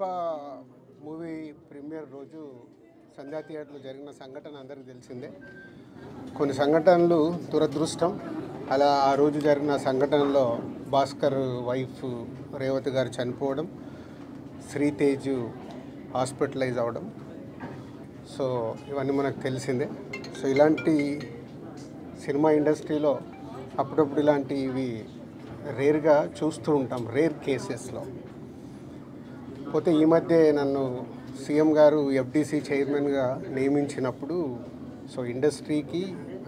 Pushpa movie premier రోజు సంధ్యా థియేటర్లో జరిగిన సంఘటన అందరికీ తెలిసిందే. కొన్ని సంఘటనలు దురదృష్టం. అలా ఆ రోజు జరిగిన సంఘటనలో భాస్కర్ వైఫ్ రేవతి గారు చనిపోవడం, శ్రీతేజ్ హాస్పిటలైజ్ అవ్వడం, సో ఇవన్నీ మనకు తెలిసిందే. సో ఇలాంటి సినిమా ఇండస్ట్రీలో అప్పుడప్పుడు ఇలాంటివి రేర్గా చూస్తూ ఉంటాం, రేర్ కేసెస్లో. పోతే ఈ మధ్య నన్ను సీఎం గారు ఎఫ్డీసీ చైర్మన్గా నియమించినప్పుడు సో ఇండస్ట్రీకి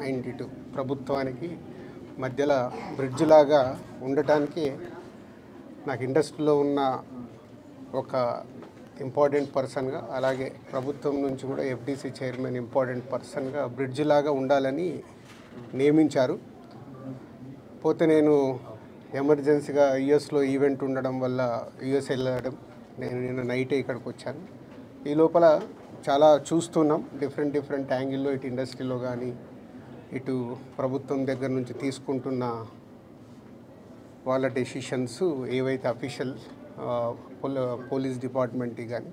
అండ్ ఇటు ప్రభుత్వానికి మధ్యలో బ్రిడ్జ్ లాగా ఉండటానికి నాకు ఇండస్ట్రీలో ఉన్న ఒక ఇంపార్టెంట్ పర్సన్గా, అలాగే ప్రభుత్వం నుంచి కూడా ఎఫ్డీసీ చైర్మన్ ఇంపార్టెంట్ పర్సన్గా బ్రిడ్జ్ లాగా ఉండాలని నియమించారు. పోతే నేను ఎమర్జెన్సీగా యుఎస్లో ఈవెంట్ ఉండడం వల్ల యుఎస్ వెళ్ళడం, నేను నిన్న నైటే ఇక్కడికి వచ్చాను. ఈ లోపల చాలా చూస్తున్నాం డిఫరెంట్ యాంగిల్లో, ఇటు ఇండస్ట్రీలో కానీ ఇటు ప్రభుత్వం దగ్గర నుంచి తీసుకుంటున్న వాళ్ళ డెసిషన్స్ ఏవైతే అఫీషియల్ పోలీస్ డిపార్ట్మెంట్కి కానీ.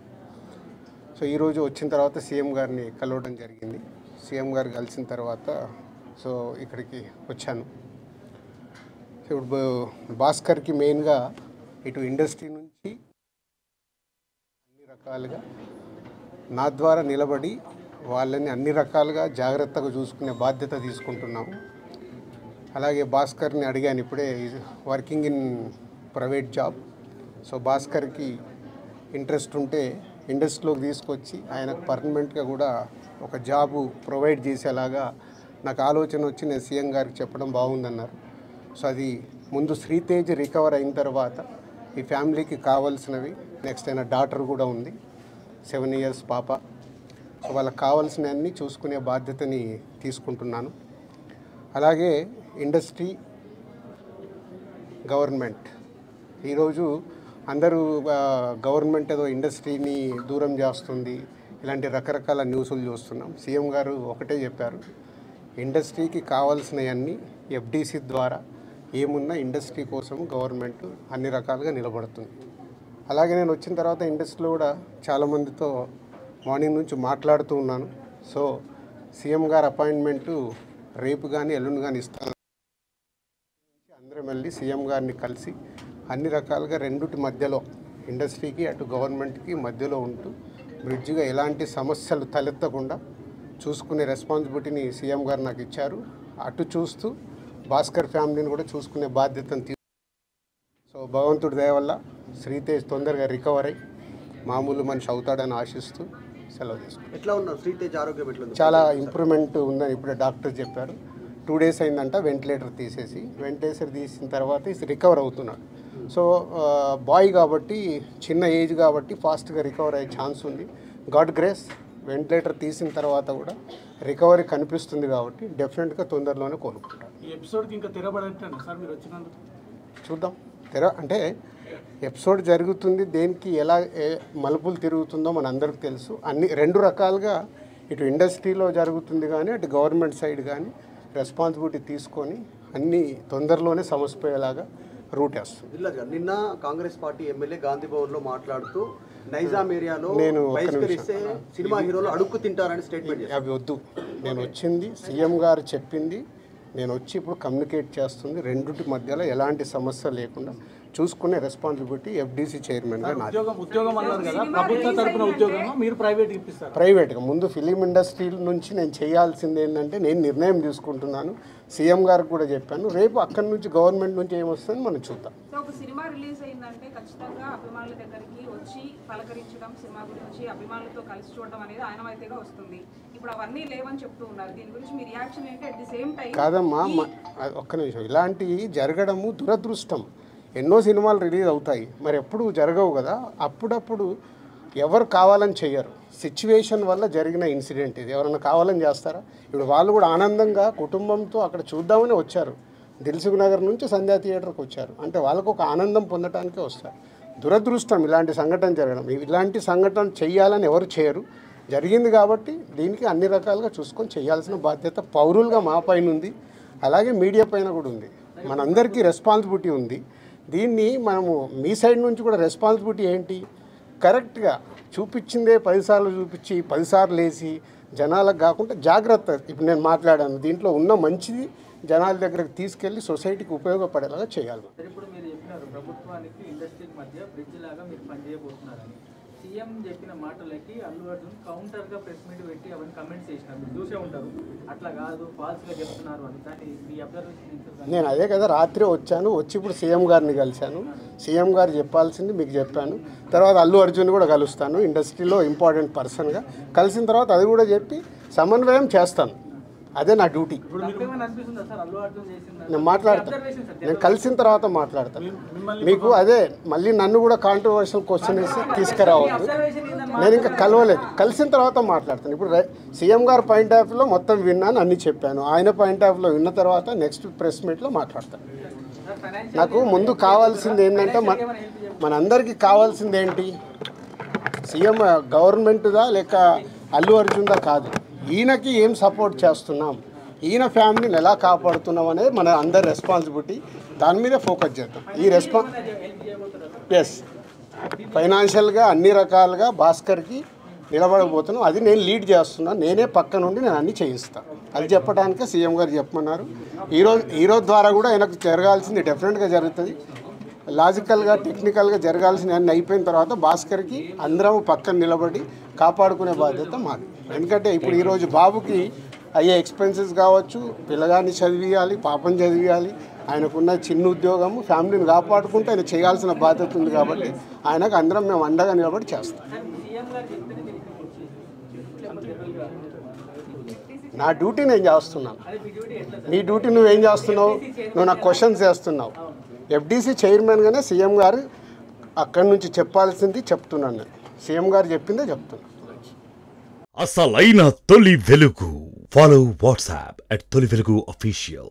సో ఈరోజు వచ్చిన తర్వాత సీఎం గారిని కలవడం జరిగింది. సీఎం గారు కలిసిన తర్వాత సో ఇక్కడికి వచ్చాను. ఇప్పుడు భాస్కర్కి మెయిన్గా ఇటు ఇండస్ట్రీ నుంచి అన్ని రకాలుగా నా ద్వారా నిలబడి వాళ్ళని అన్ని రకాలుగా జాగ్రత్తగా చూసుకునే బాధ్యత తీసుకుంటున్నాము. అలాగే భాస్కర్ని అడిగాను, ఇప్పుడే working in private job. So భాస్కర్కి ఇంట్రెస్ట్ ఉంటే ఇండస్ట్రీలోకి తీసుకొచ్చి ఆయనకు పర్మనెంట్గా కూడా ఒక జాబు ప్రొవైడ్ చేసేలాగా నాకు ఆలోచన వచ్చి నేను సీఎం గారికి చెప్పడం బాగుందన్నారు. సో అది ముందు శ్రీతేజ్ రికవర్ అయిన తర్వాత ఈ ఫ్యామిలీకి కావాల్సినవి, నెక్స్ట్ అయిన డాటర్ కూడా ఉంది, 7 years పాప. సో వాళ్ళకి కావాల్సినవన్నీ చూసుకునే బాధ్యతని తీసుకుంటున్నాను. అలాగే ఇండస్ట్రీ, గవర్నమెంట్, ఈరోజు అందరూ గవర్నమెంట్ ఏదో ఇండస్ట్రీని దూరం చేస్తుంది, ఇలాంటి రకరకాల న్యూస్లు చూస్తున్నాం. సీఎం గారు ఒకటే చెప్పారు, ఇండస్ట్రీకి కావాల్సినవన్నీ ఎఫ్డీసీ ద్వారా ఏమున్నా ఇండస్ట్రీ కోసం గవర్నమెంట్ అన్ని రకాలుగా నిలబడుతుంది. అలాగే నేను వచ్చిన తర్వాత ఇండస్ట్రీలో కూడా చాలామందితో మార్నింగ్ నుంచి మాట్లాడుతూ ఉన్నాను. సో సీఎం గారు అపాయింట్మెంటు రేపు కానీ ఎల్లుండి కానీ ఇస్తాను. అందరం వెళ్ళి సీఎం గారిని కలిసి అన్ని రకాలుగా రెండుటి మధ్యలో, ఇండస్ట్రీకి అటు గవర్నమెంట్కి మధ్యలో ఉంటూ బ్రిడ్జిగా ఎలాంటి సమస్యలు తలెత్తకుండా చూసుకునే రెస్పాన్సిబిలిటీని సీఎం గారు నాకు ఇచ్చారు. అటు చూస్తూ భాస్కర్ ఫ్యామిలీని కూడా చూసుకునే బాధ్యతను సో భగవంతుడి దయ వల్ల శ్రీతేజ్ తొందరగా రికవర్ అయ్యి మామూలు మనిషి అవుతాడని ఆశిస్తూ సెలవు తీసుకుంటాం. ఎట్లా ఉన్నారు శ్రీతేజ్ ఆరోగ్యం? ఎట్లా ఉంది? చాలా ఇంప్రూవ్మెంట్ ఉందని ఇప్పుడే డాక్టర్ చెప్పారు. 2 days అయిందంట వెంటిలేటర్ తీసిన తర్వాత రికవర్ అవుతున్నాడు. సో బాయ్ కాబట్టి, చిన్న ఏజ్ కాబట్టి ఫాస్ట్గా రికవర్ అయ్యే ఛాన్స్ ఉంది. గాడ్ గ్రేస్, వెంటిలేటర్ తీసిన తర్వాత కూడా రికవరీ కనిపిస్తుంది కాబట్టి డెఫినెట్గా తొందరలోనే కోలుకుంటారు. ఈ ఎపిసోడ్కి ఇంకా తెరబడట్లేనా సార్ మీరు వచ్చినందుకు? చూద్దాం. అంటే ఎపిసోడ్ జరుగుతుంది, దేనికి ఎలా మలుపులు తిరుగుతుందో మన అందరికి తెలుసు. అన్ని 2 రకాలుగా ఇటు ఇండస్ట్రీలో జరుగుతుంది కానీ అటు గవర్నమెంట్ సైడ్ కానీ రెస్పాన్సిబిలిటీ తీసుకొని అన్నీ తొందరలోనే సమసిపోయేలాగా రూట్ వేస్తుంది. నిన్న కాంగ్రెస్ పార్టీ ఎమ్మెల్యే గాంధీ భవన్లో మాట్లాడుతూ నైజాం ఏరియాలో నేను బహిష్కరిస్తే సినిమా హీరోలు అడుక్కు తింటారని స్టేట్మెంట్ చేశారు. అవి వద్దు. నేను వచ్చింది సీఎం గారు చెప్పింది, నేను వచ్చి ఇప్పుడు కమ్యూనికేట్ చేస్తుంది. రెండుటి మధ్యలో ఎలాంటి సమస్య లేకుండా చూసుకునే రెస్పాన్సిబిలిటీ ఎఫ్డీసీ చైర్మన్గా నాది. ఉద్యోగం అన్నారు కదా, ప్రభుత్వ తరపున ఉద్యోగమా మీరు ప్రైవేట్కి ఇప్పిస్తారు? ప్రైవేట్గా. ముందు ఫిలిం ఇండస్ట్రీ నుంచి నేను చేయాల్సింది ఏంటంటే నేను నిర్ణయం తీసుకుంటున్నాను. సీఎం గారికి కూడా చెప్పాను, రేపు అక్కడి నుంచి గవర్నమెంట్ నుంచి ఏమొస్తుందని మనం చూద్దాం. సో ఒక సినిమా రిలీజ్ అయిందంటే ఖచ్చితంగా అభిమానుల దగ్గరికి వచ్చి పలకరించడం, సినిమా గురించి అభిమానులతో కలిసి చూడడం అనేది ఆనవాయితీగా వస్తుంది. ఇప్పుడు అవన్నీ లేవని చెప్తూ ఉన్నారు. దీని గురించి మీ రియాక్షన్ ఏంటి? అట్ ది సేమ్ టైం కాదమ్మా, ఒక్క నిమిషం, ఇలాంటివి జరగడము దురదృష్టం. ఎన్నో సినిమాలు రిలీజ్ అవుతాయి, మరి ఎప్పుడు జరగవు కదా. అప్పుడప్పుడు ఎవరు కావాలని చెయ్యరు, సిచ్యువేషన్ వల్ల జరిగిన ఇన్సిడెంట్ ఇది. ఎవరైనా కావాలని చేస్తారా? ఇప్పుడు వాళ్ళు కూడా ఆనందంగా కుటుంబంతో అక్కడ చూద్దామని వచ్చారు. దిల్సుఖ్ నగర్ నుంచి సంధ్యా థియేటర్కి వచ్చారు అంటే వాళ్ళకు ఒక ఆనందం పొందటానికే వస్తారు. దురదృష్టం ఇలాంటి సంఘటన జరగడం. ఇలాంటి సంఘటన చెయ్యాలని ఎవరు చేయరు, జరిగింది కాబట్టి దీనికి అన్ని రకాలుగా చూసుకొని చేయాల్సిన బాధ్యత పౌరులుగా మా పైన ఉంది, అలాగే మీడియా పైన కూడా ఉంది. మనందరికీ రెస్పాన్సిబిలిటీ ఉంది. దీన్ని మనము మీ సైడ్ నుంచి కూడా రెస్పాన్సిబిలిటీ ఏంటి, కరెక్ట్గా చూపించిందే 10 సార్లు చూపించి 10 సార్లు వేసి జనాలకు కాకుండా జాగ్రత్త. ఇప్పుడు నేను మాట్లాడాను, దీంట్లో ఉన్న మంచిది జనాల దగ్గరకు తీసుకెళ్ళి సొసైటీకి ఉపయోగపడేలాగా చేయాలి. ఇప్పుడు మీరు చెప్పినారు ప్రభుత్వానికి ఇండస్ట్రీకి మధ్య బ్రిడ్జ్ లాగా మీరు పనిచేయబోతున్నారని. సీఎం చెప్పిన మాటలకి అల్లు అర్జున్ కౌంటర్గా ప్రెస్ మీట్ పెట్టి అవన్నీ కమెంట్స్ చేసినారు, మీరు చూసే ఉంటారు. అట్లా కాదు, ఫాల్స్గా చెప్తున్నారు అని. దాన్ని మీ అబ్జర్వేషన్? నేను అదే కదా రాత్రి వచ్చాను, వచ్చి ఇప్పుడు సీఎం గారిని కలిశాను. సీఎం గారు చెప్పాల్సింది మీకు చెప్పాను. తర్వాత అల్లు అర్జున్ కూడా కలుస్తాను, ఇండస్ట్రీలో ఇంపార్టెంట్ పర్సన్గా. కలిసిన తర్వాత అది కూడా చెప్పి సమన్వయం చేస్తాను. అదే నా డ్యూటీ. నేను మాట్లాడతాను, నేను కలిసిన తర్వాత మాట్లాడతాను. మీకు అదే మళ్ళీ నన్ను కూడా కాంట్రవర్షియల్ క్వశ్చన్ వేసి తీసుకురావద్దు. నేను ఇంకా కలవలేదు, కలిసిన తర్వాత మాట్లాడతాను. ఇప్పుడు సీఎం గారు పాయింట్ ఆఫ్ వ్యూలో మొత్తం విన్నాను, అన్నీ చెప్పాను. ఆయన పాయింట్ ఆఫ్ వ్యూలో విన్న తర్వాత నెక్స్ట్ ప్రెస్ మీట్లో మాట్లాడతాను. నాకు ముందు కావాల్సింది ఏంటంటే మనందరికీ కావాల్సింది ఏంటి, సీఎం గవర్నమెంట్దా లేక అల్లు అర్జున్దా కాదు, ఈయనకి ఏం సపోర్ట్ చేస్తున్నాం, ఈయన ఫ్యామిలీని ఎలా కాపాడుతున్నాం అనేది మన అందరి రెస్పాన్సిబిలిటీ. దాని మీద ఫోకస్ చేద్దాం. ఎస్, ఫైనాన్షియల్గా అన్ని రకాలుగా భాస్కర్కి నిలబడబోతున్నాం. అది నేను లీడ్ చేస్తున్నాను, నేనే పక్క నుండి నేను అన్నీ చేయిస్తాను. అది చెప్పడానికే సీఎం గారు చెప్పమన్నారు. ఈరోజు ద్వారా కూడా ఆయనకు జరగాల్సింది డెఫినెట్గా జరుగుతుంది. లాజికల్గా టెక్నికల్గా జరగాల్సిన అన్నీ అయిపోయిన తర్వాత భాస్కర్కి అందరం పక్కన నిలబడి కాపాడుకునే బాధ్యత మాది. ఎందుకంటే ఇప్పుడు ఈరోజు బాబుకి అయ్యే ఎక్స్పెన్సెస్ కావచ్చు, పిల్లగాన్ని చదివియాలి, పాపం చదివియాలి, ఆయనకున్న చిన్న ఉద్యోగము, ఫ్యామిలీని కాపాడుకుంటూ ఆయన చేయాల్సిన బాధ్యత ఉంది. కాబట్టి ఆయనకు అందరం మేము అండగా నిలబడి చేస్తాం. నా డ్యూటీ నేను చేస్తున్నాను, నీ డ్యూటీ నువ్వేం చేస్తున్నావు? నువ్వు నాకు క్వశ్చన్స్ చేస్తున్నావు. ఎఫ్డీసీ చైర్మన్గానే సీఎం గారు అక్కడి నుంచి చెప్పాల్సింది చెప్తున్నాను. నేను సీఎం గారు చెప్పిందే చెప్తున్నాను. అసలైన తొలి వెలుగు. ఫాలో వాట్సాప్ @తొలి వెలుగు official.